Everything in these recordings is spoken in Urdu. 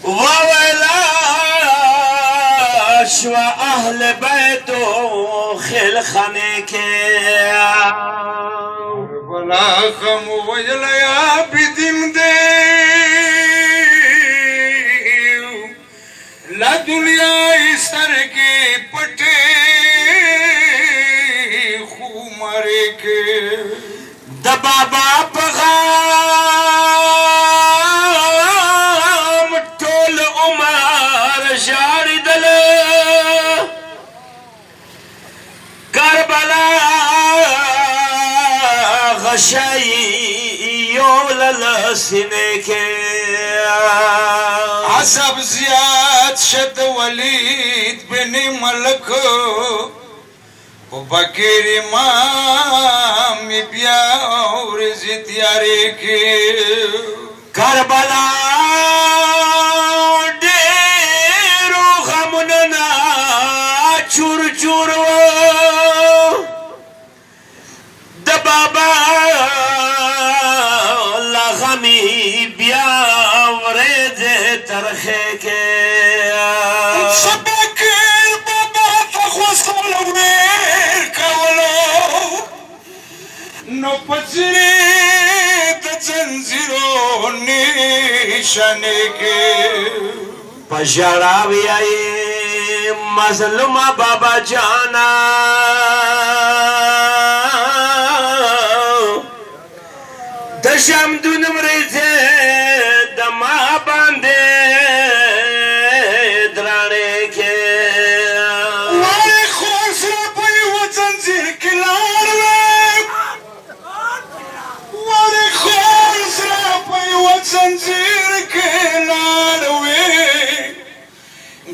وولا شو أهل بيته خل خانك ولا خم وجل يا بدم دي لا دنيا سرگی پٹے خمرے کے دبابا پغام طول عمر جاری دل کربلا غشائی یولل سنے کے عصب زیاد شد ولید بن ملک بکر امام بیا اور زیتیارے کے کربلا ڈیرو غمننا چور چور دبابا لغمی بیا ورد ترخے کے سبکر بابا فخوص لویر کولو نو پچری تزنزیرو نیشنے کے پجڑاوی آئی مظلوم بابا جانا دشم دون مریضے دما باندے درانے کے وارے خوص رپی وزنزیر کلار وے وارے خوص رپی وزنزیر کلار وے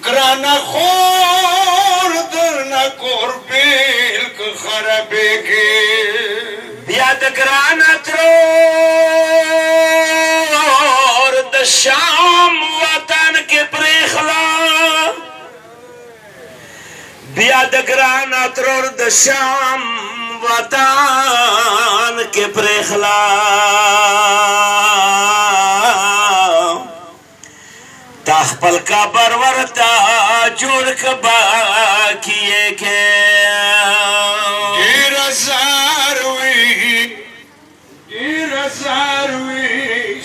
گرانا خور درنا کور بیلک خرابے کے بیاد گرانا ترور د شام وطن کے پریخلا بیاد گرانا ترور د شام وطن کے پریخلا تخپل کا برورتا جوڑ کبا کیے کے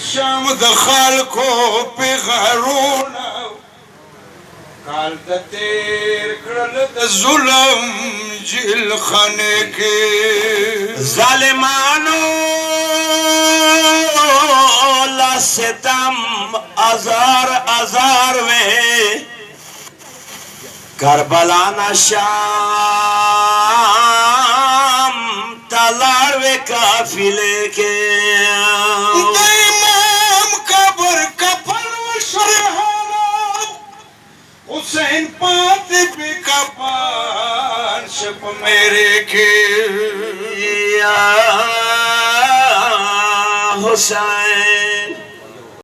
شام دخال کو پیغارونا کال دا تیر کرل دا ظلم جیل خانے کے ظالمانو لا ستم ازار ازار وے کربلا نا شام تلار وے کافلے کے امام قبر کفن و شرحانا حسین پاتی پی کفن شپ میرے کے یا حسین